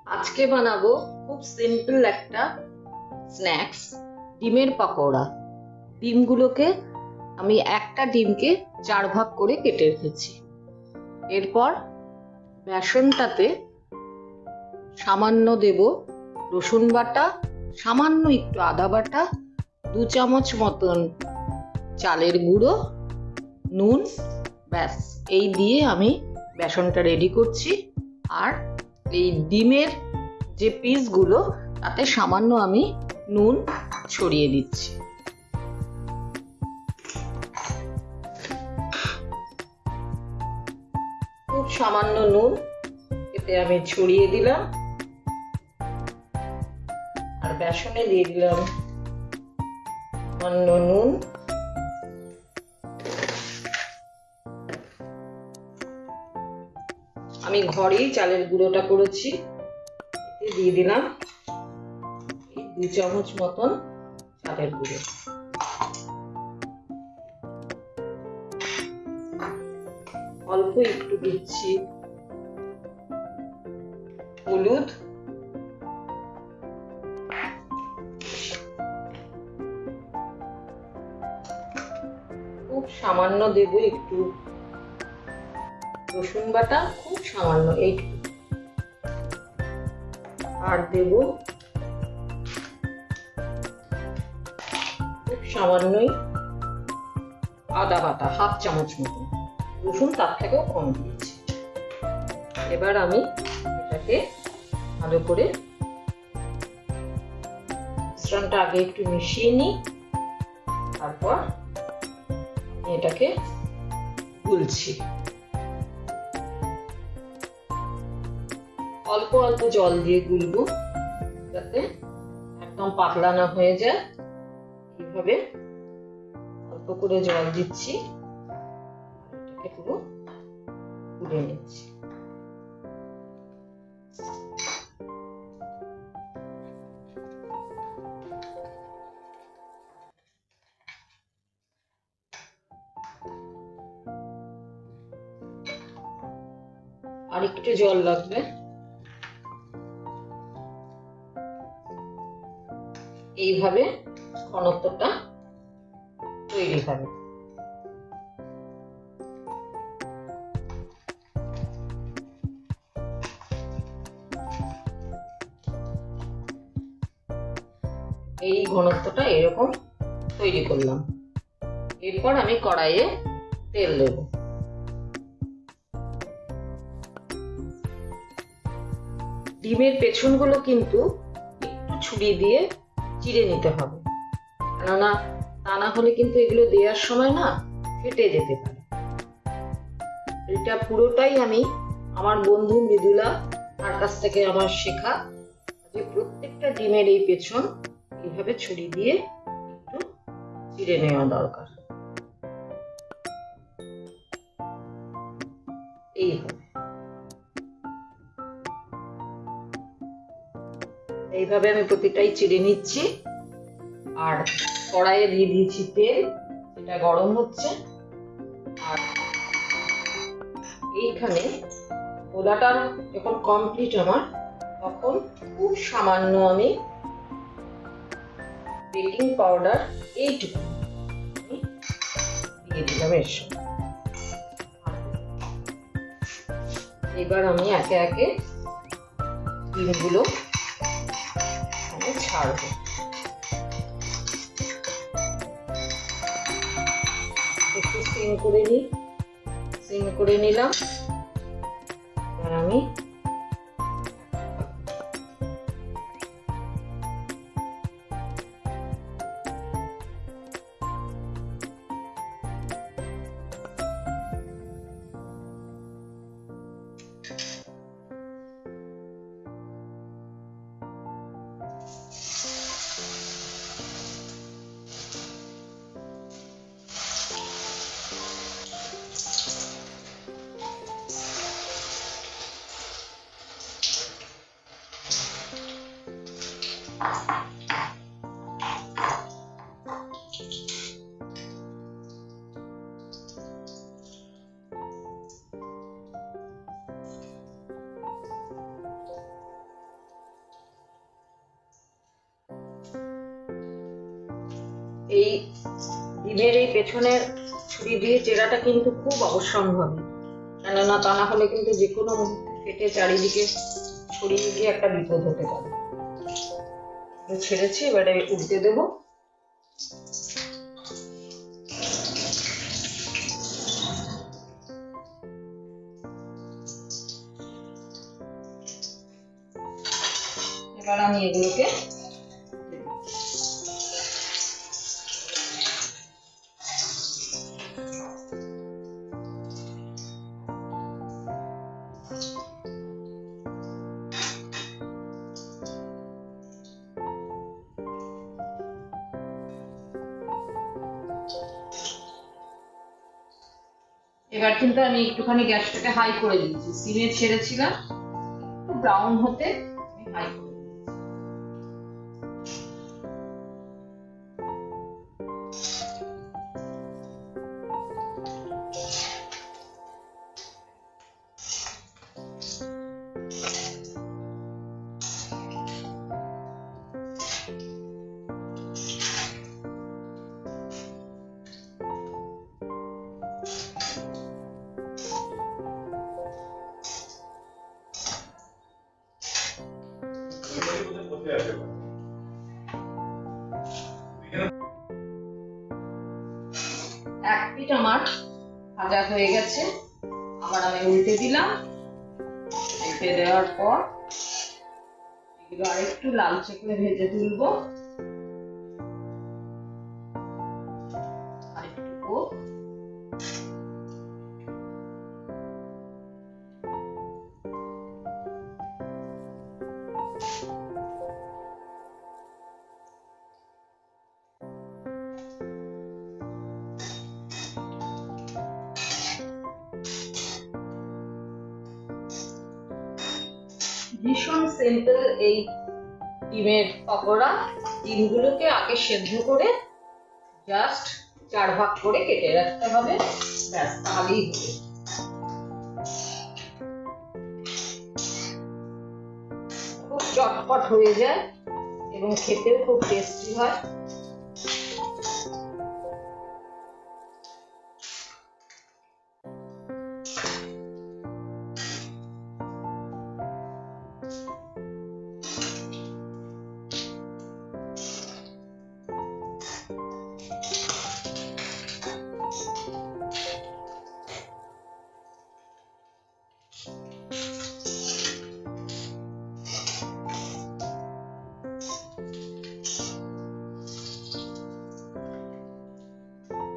আজকে বানাবো খুব সিম্পল একটা স্ন্যাক্স, ডিমের পাকোড়া। ডিমগুলোকে আমি একটা ডিমকে 4 ভাগ করে কেটে রেখেছি। এরপর বেসনটাতে সামান্য দেব রসুন বাটা, সামান্য একটু আদা বাটা, 2 চামচ মতন চালের গুঁড়ো, নুন, ব্যাস এই দিয়ে আমি বেসনটা রেডি করছি। আর এই ডিমের যে পিসগুলো তাতে সামান্য আমি নুন ছড়িয়ে দিচ্ছি। খুব সামান্য নুন এতে আমি ছড়িয়ে দিলাম, আর বেসনে দিয়ে দিলাম সামান্য নুন। আমি ঘরেই চালের গুঁড়োটা করেছি, এতে দিয়ে দিলাম 2 চামচ মতন চালের গুঁড়ো। অল্প একটু দিচ্ছি হলুদ, খুব সামান্য দেব একটু রসুন বাটা, খুব সামান্য এইটুকু, আর দেব খুব সামান্যই আদা বাটা, 1/2 চামচ মতো। রসুন তার থেকেও কম দিয়েছি। এবার আমি এটাকে ভালো করে মিশ্রণটা আগে একটু মিশিয়ে নিই, তারপর এটাকে গুলছি। অল্প অল্প জল দিয়ে গুলবো যাতে একদম পাতলা না হয়ে যায়। এইভাবে অল্প করে জল দিচ্ছি, এটাকে পুরো গুলে নিচ্ছি। আর একটু জল লাগবে। এইভাবে ঘনত্বটা তৈরি হবে। এই ঘনত্বটা এরকম তৈরি করলাম। এরপর আমি কড়াইয়ে তেল দেব। ডিমের পেছনগুলো কিন্তু একটু ছুরি দিয়ে চিড়ে নিতে হবে, কেননা তা না হলে কিন্তু এগুলো দেওয়ার সময় না ফেটে যেতে পারে। এটা পুরোটাই আমি আমার বন্ধু মৃদুলা তার কাছ থেকে আমার শেখা, যে প্রত্যেকটা ডিমের এই পেছন এইভাবে ছুরি দিয়ে একটু চিড়ে নেওয়া দরকার। এইভাবে আমি প্রতিটাই চিড়ে নিচ্ছি। আর কড়াইয়ে দিয়ে দিয়েছি তেল, এটা গরম হচ্ছে। আর এইখানে গোলাটা যখন কমপ্লিট আমার, তখন খুব সামান্য আমি বেকিং পাউডার এইটুকু দিয়ে দিলাম এর সঙ্গে। এবার আমি একে একে ডিমগুলো ছাড়বো। একটু সিম করে নিলাম। এবার আমি এই ডিমের এই পেছনের ছুরি দিয়ে চেরাটা কিন্তু খুব অবশ্যম্ভাবী, কেননা তা না হলে কিন্তু যে কোনো মুহূর্তে ফেটে চারিদিকে ছড়িয়ে গিয়ে একটা বিপদ হতে পারে। ছেড়েছি, এবারে উল্টে দেবো। এবার আমি এগুলোকে এবার কিন্তু আমি একটুখানি গ্যাসটাকে হাই করে দিচ্ছি। সিমে ছেড়েছিলাম, একটু ব্রাউন হতে আমি হাই করে এক পিঠ আমার ভাজা হয়ে গেছে। আবার আমি উল্টে দিলাম। উল্টে দেওয়ার পর এগুলো আরেকটু লালচে করে ভেজে তুলবো। আরেকটু ভীষণ সিম্পল এই ডিমের পকোড়া। ডিমগুলোকে আগে সেদ্ধ করে জাস্ট 4 ভাগ করে কেটে রাখতে হবে, ব্যাস তাহলেই হবে। খুব চটপট হয়ে যায় এবং খেতেও খুব টেস্টি হয়।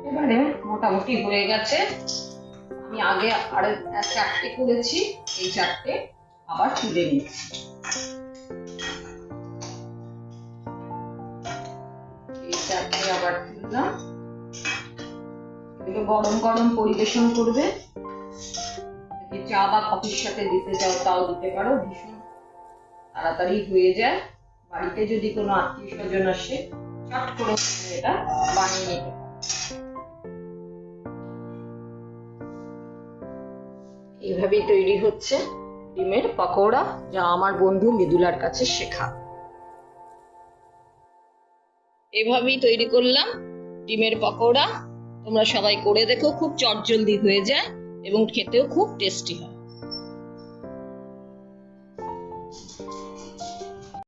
এবারে মোটামুটি হয়ে গেছে। আমি আগে আরো 4টে করেছি, এই 4টে আবার তুলে নিচ্ছি। এই 4টে আবার তুললাম। এগুলো গরম গরম পরিবেশন করবে। যদি চা বা কফির সাথে দিতে চাও তাও দিতে পারো, ভীষণ তাড়াতাড়ি হয়ে যায়। বাড়িতে যদি কোনো আত্মীয় স্বজন আসে, চট করে এটা বানিয়ে নিতে পারো। এইভাবেই তৈরি হচ্ছে ডিমের পকোড়া, যা আমার বন্ধু মৃদুলার কাছে শেখা। এভাবেই তৈরি করলাম ডিমের পকোড়া। তোমরা সবাই করে দেখো, খুব চটজলদি হয়ে যায় এবং খেতেও খুব টেস্টি হয়।